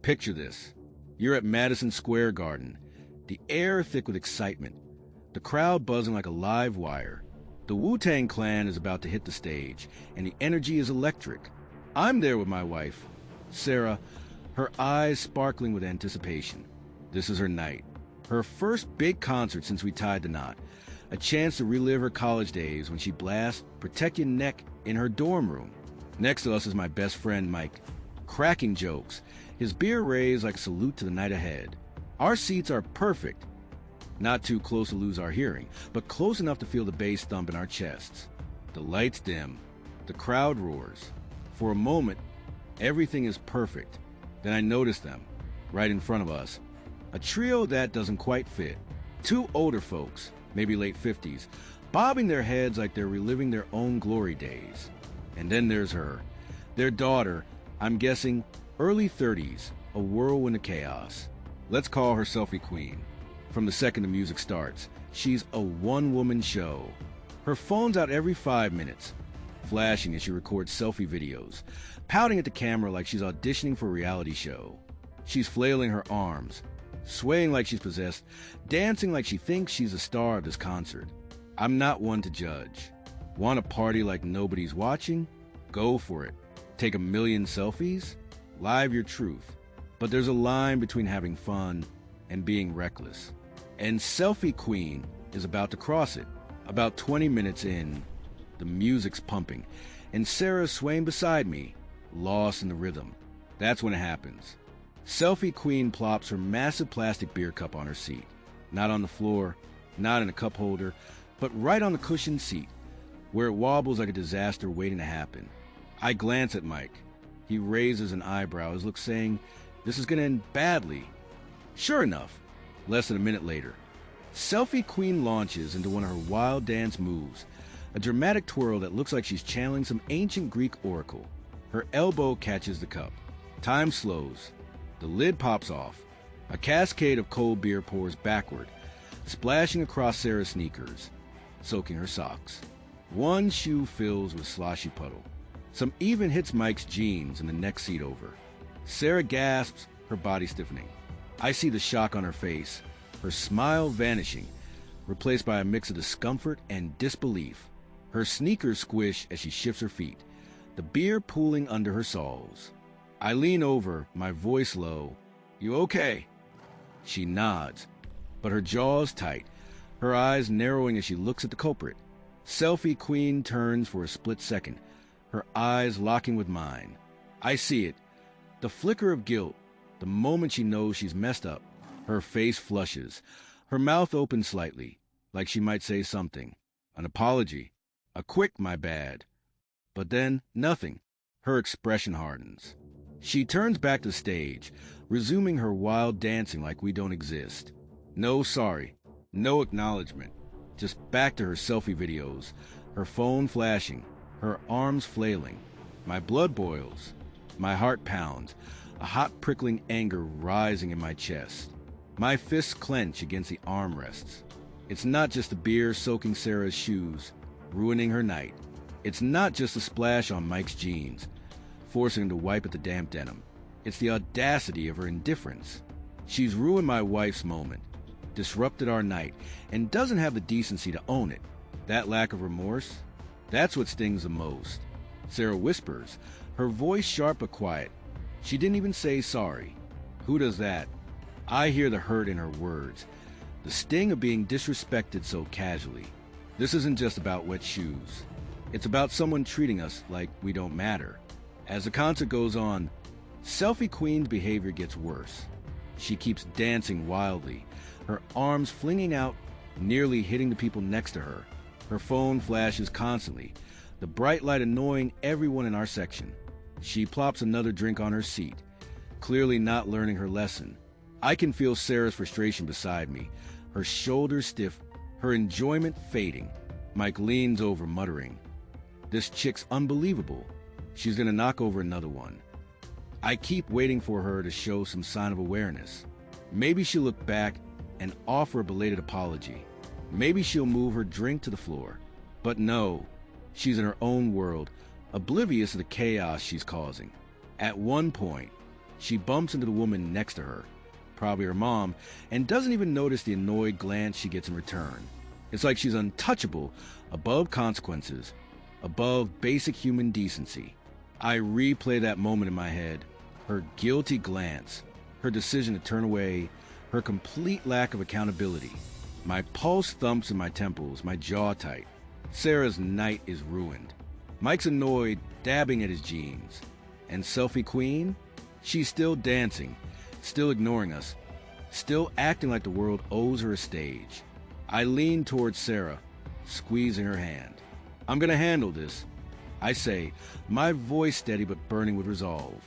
Picture this. You're at Madison Square Garden, the air thick with excitement, the crowd buzzing like a live wire. The Wu-Tang Clan is about to hit the stage, and the energy is electric. I'm there with my wife, Sarah, her eyes sparkling with anticipation. This is her night. Her first big concert since we tied the knot. A chance to relive her college days when she blasts Protect Your Neck in her dorm room. Next to us is my best friend, Mike, cracking jokes, his beer raised like a salute to the night ahead. Our seats are perfect. Not too close to lose our hearing, but close enough to feel the bass thump in our chests. The lights dim. The crowd roars. For a moment, everything is perfect. Then I notice them, right in front of us. A trio that doesn't quite fit. Two older folks, maybe late 50s, bobbing their heads like they're reliving their own glory days. And then there's her, their daughter, I'm guessing early 30s, a whirlwind of chaos. Let's call her Selfie Queen. From the second the music starts, she's a one-woman show. Her phone's out every 5 minutes, flashing as she records selfie videos, pouting at the camera like she's auditioning for a reality show. She's flailing her arms, swaying like she's possessed, dancing like she thinks she's the star of this concert. I'm not one to judge. Want to party like nobody's watching? Go for it. Take a million selfies? Live your truth. But there's a line between having fun and being reckless. And Selfie Queen is about to cross it. About 20 minutes in, the music's pumping, and Sarah's swaying beside me, lost in the rhythm. That's when it happens. Selfie Queen plops her massive plastic beer cup on her seat. Not on the floor, not in a cup holder, but right on the cushioned seat, where it wobbles like a disaster waiting to happen. I glance at Mike. He raises an eyebrow, his look saying, "This is going to end badly." Sure enough, less than a minute later, Selfie Queen launches into one of her wild dance moves, a dramatic twirl that looks like she's channeling some ancient Greek oracle. Her elbow catches the cup. Time slows. The lid pops off. A cascade of cold beer pours backward, splashing across Sarah's sneakers, soaking her socks. One shoe fills with sloshy puddle. Some even hits Mike's jeans in the next seat over. Sarah gasps, her body stiffening. I see the shock on her face, her smile vanishing, replaced by a mix of discomfort and disbelief. Her sneakers squish as she shifts her feet, the beer pooling under her soles. I lean over, my voice low. "You okay?" She nods, but her jaw's tight, her eyes narrowing as she looks at the culprit. Selfie Queen turns for a split second, her eyes locking with mine. I see it, the flicker of guilt, the moment she knows she's messed up. Her face flushes, her mouth opens slightly, like she might say something. An apology, a quick "my bad." But then, nothing. Her expression hardens. She turns back to the stage, resuming her wild dancing like we don't exist. No sorry, no acknowledgement. Just back to her selfie videos, her phone flashing, her arms flailing. My blood boils, my heart pounds, a hot prickling anger rising in my chest. My fists clench against the armrests. It's not just the beer soaking Sarah's shoes, ruining her night. It's not just the splash on Mike's jeans, forcing him to wipe at the damp denim. It's the audacity of her indifference. She's ruined my wife's moment, disrupted our night, and doesn't have the decency to own it. That lack of remorse, that's what stings the most. Sarah whispers, her voice sharp but quiet. She didn't even say sorry. Who does that? I hear the hurt in her words, the sting of being disrespected so casually. This isn't just about wet shoes. It's about someone treating us like we don't matter. As the concert goes on, Selfie Queen's behavior gets worse. She keeps dancing wildly, her arms flinging out, nearly hitting the people next to her. Her phone flashes constantly, the bright light annoying everyone in our section. She plops another drink on her seat, clearly not learning her lesson. I can feel Sarah's frustration beside me, her shoulders stiff, her enjoyment fading. Mike leans over, muttering, "This chick's unbelievable. She's gonna knock over another one." I keep waiting for her to show some sign of awareness. Maybe she'll look back and offer a belated apology. Maybe she'll move her drink to the floor. But no, she's in her own world, oblivious of the chaos she's causing. At one point, She bumps into the woman next to her, probably her mom, and doesn't even notice the annoyed glance she gets in return. It's like she's untouchable, above consequences, above basic human decency. I replay that moment in my head, her guilty glance, her decision to turn away, her complete lack of accountability. My pulse thumps in my temples, my jaw tight. Sarah's night is ruined. Mike's annoyed, dabbing at his jeans. And Selfie Queen? She's still dancing, still ignoring us, still acting like the world owes her a stage. I lean towards Sarah, squeezing her hand. I'm gonna handle this, I say, my voice steady but burning with resolve.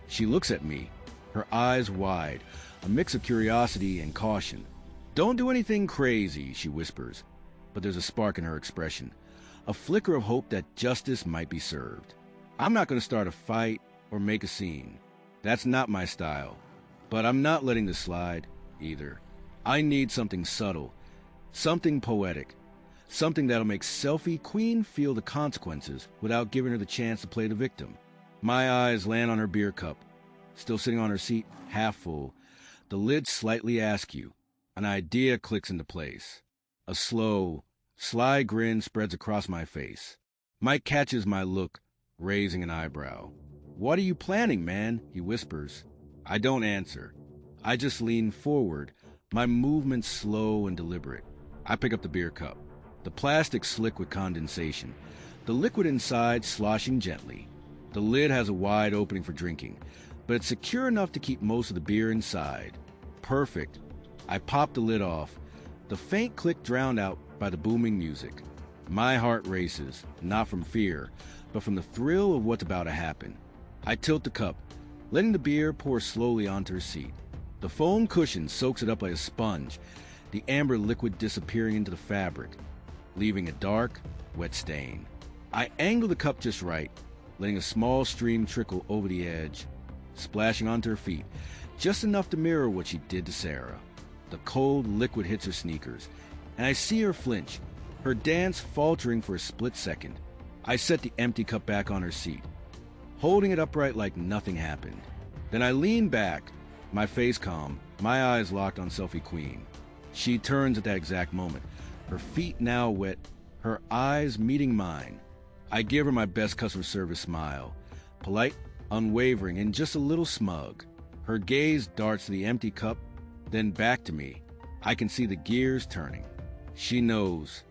She looks at me, her eyes wide, a mix of curiosity and caution. Don't do anything crazy, she whispers, but there's a spark in her expression, a flicker of hope that justice might be served. I'm not going to start a fight or make a scene. That's not my style, but I'm not letting this slide either. I need something subtle, something poetic, something that'll make Selfie Queen feel the consequences without giving her the chance to play the victim. My eyes land on her beer cup, still sitting on her seat, half full, the lid slightly askew. An idea clicks into place. A slow, sly grin spreads across my face. Mike catches my look, raising an eyebrow. What are you planning, man? He whispers. I don't answer. I just lean forward, my movements slow and deliberate. I pick up the beer cup. The plastic slick with condensation. The liquid inside sloshing gently. The lid has a wide opening for drinking, but it's secure enough to keep most of the beer inside. Perfect. I pop the lid off, the faint click drowned out by the booming music. My heart races, not from fear, but from the thrill of what's about to happen. I tilt the cup, letting the beer pour slowly onto her seat. The foam cushion soaks it up like a sponge, the amber liquid disappearing into the fabric, leaving a dark, wet stain. I angle the cup just right, letting a small stream trickle over the edge, splashing onto her feet, just enough to mirror what she did to Sarah. The cold liquid hits her sneakers, and I see her flinch, her dance faltering for a split second. I set the empty cup back on her seat, holding it upright like nothing happened. Then I lean back, my face calm, my eyes locked on Selfie Queen. She turns at that exact moment, her feet now wet, her eyes meeting mine. I give her my best customer service smile, polite, unwavering, and just a little smug. Her gaze darts to the empty cup, then back to me. I can see the gears turning. She knows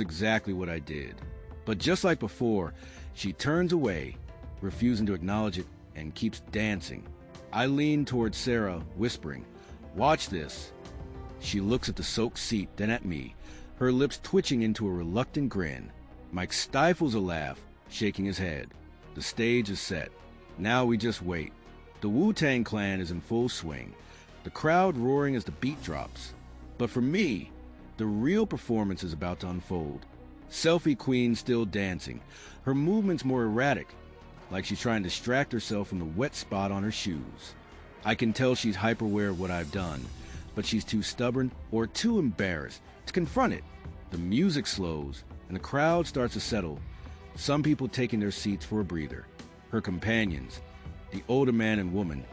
exactly what I did. But just like before, she turns away, refusing to acknowledge it, and keeps dancing. I lean towards Sarah, whispering, "Watch this." She looks at the soaked seat, then at me, her lips twitching into a reluctant grin. Mike stifles a laugh, shaking his head. The stage is set. Now we just wait. The Wu-Tang Clan is in full swing, the crowd roaring as the beat drops. But for me, the real performance is about to unfold. Selfie Queen still dancing, her movements more erratic, like she's trying to distract herself from the wet spot on her shoes. I can tell she's hyper-aware of what I've done, but she's too stubborn or too embarrassed to confront it. The music slows, and the crowd starts to settle, some people taking their seats for a breather. Her companions, the older man and woman,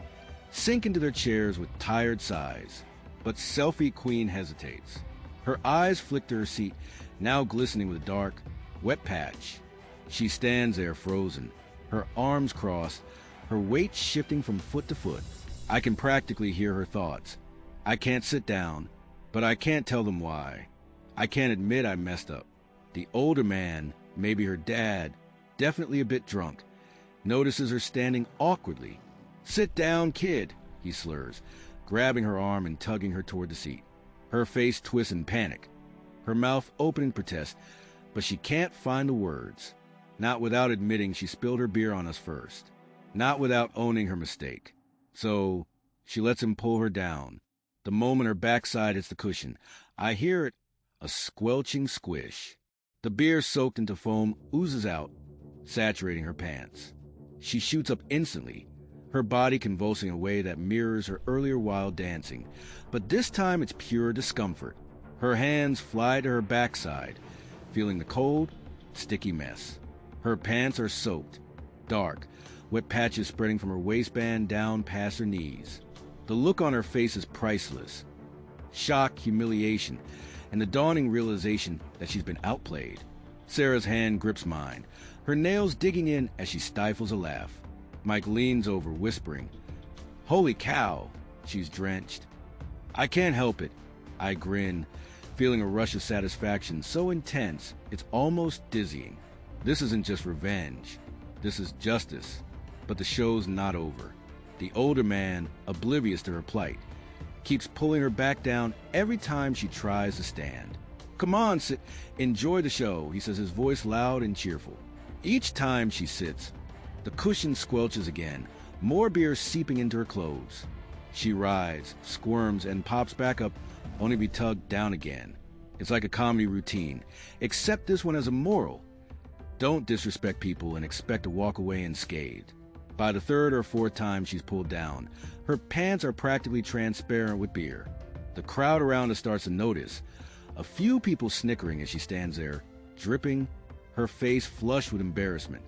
sink into their chairs with tired sighs. But Selfie Queen hesitates. Her eyes flick to her seat, now glistening with a dark, wet patch. She stands there frozen, her arms crossed, her weight shifting from foot to foot. I can practically hear her thoughts. I can't sit down, but I can't tell them why. I can't admit I messed up. The older man, maybe her dad, definitely a bit drunk, notices her standing awkwardly. "Sit down, kid," he slurs, grabbing her arm and tugging her toward the seat. Her face twists in panic, her mouth open in protest, but she can't find the words. Not without admitting she spilled her beer on us first. Not without owning her mistake. So she lets him pull her down. The moment her backside hits the cushion, I hear it, a squelching squish. The beer soaked into foam oozes out, saturating her pants. She shoots up instantly, her body convulsing in a way that mirrors her earlier wild dancing, but this time it's pure discomfort. Her hands fly to her backside, feeling the cold, sticky mess. Her pants are soaked, dark, wet patches spreading from her waistband down past her knees. The look on her face is priceless. Shock, humiliation, and the dawning realization that she's been outplayed. Sarah's hand grips mine, her nails digging in as she stifles a laugh. Mike leans over, whispering, "Holy cow!" She's drenched. I can't help it. I grin, feeling a rush of satisfaction so intense it's almost dizzying. This isn't just revenge. This is justice. But the show's not over. The older man, oblivious to her plight, keeps pulling her back down every time she tries to stand. "Come on, sit. Enjoy the show," he says, his voice loud and cheerful. Each time she sits, the cushion squelches again, more beer seeping into her clothes. She writhes, squirms, and pops back up, only to be tugged down again. It's like a comedy routine, except this one has a moral. Don't disrespect people and expect to walk away unscathed. By the third or fourth time she's pulled down, her pants are practically transparent with beer. The crowd around her starts to notice, a few people snickering as she stands there, dripping, her face flushed with embarrassment.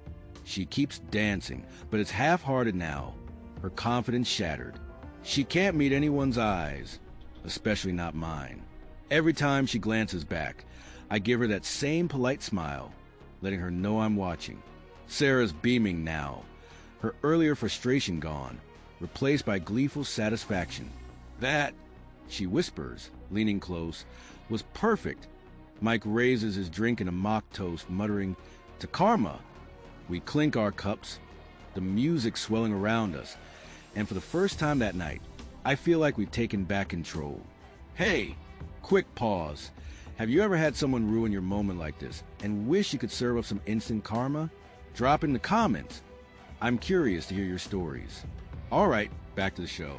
She keeps dancing, but it's half-hearted now, her confidence shattered. She can't meet anyone's eyes, especially not mine. Every time she glances back, I give her that same polite smile, letting her know I'm watching. Sarah's beaming now, her earlier frustration gone, replaced by gleeful satisfaction. "That," she whispers, leaning close, "was perfect." Mike raises his drink in a mock toast, muttering, "To karma." We clink our cups, the music swelling around us, and for the first time that night, I feel like we've taken back control. Hey, quick pause. Have you ever had someone ruin your moment like this and wish you could serve up some instant karma? Drop in the comments. I'm curious to hear your stories. All right, back to the show.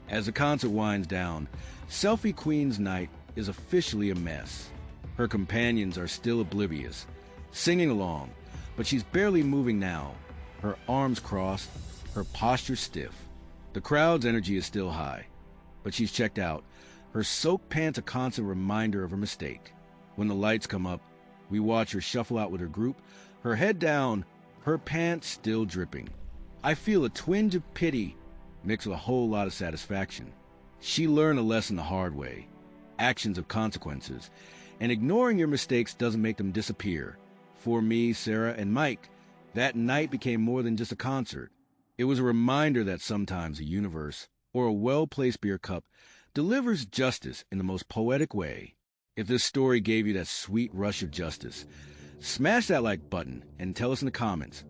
As the concert winds down, Selfie Queen's night is officially a mess. Her companions are still oblivious, singing along, but she's barely moving now, her arms crossed, her posture stiff. The crowd's energy is still high, but she's checked out, her soaked pants a constant reminder of her mistake. When the lights come up, we watch her shuffle out with her group, her head down, her pants still dripping. I feel a twinge of pity mixed with a whole lot of satisfaction. She learned a lesson the hard way. Actions have consequences, and ignoring your mistakes doesn't make them disappear. For me, Sarah, and Mike, that night became more than just a concert. It was a reminder that sometimes the universe, or a well-placed beer cup, delivers justice in the most poetic way. If this story gave you that sweet rush of justice, smash that like button and tell us in the comments.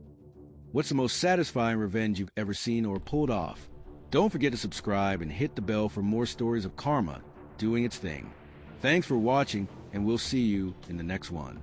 What's the most satisfying revenge you've ever seen or pulled off? Don't forget to subscribe and hit the bell for more stories of karma doing its thing. Thanks for watching, and we'll see you in the next one.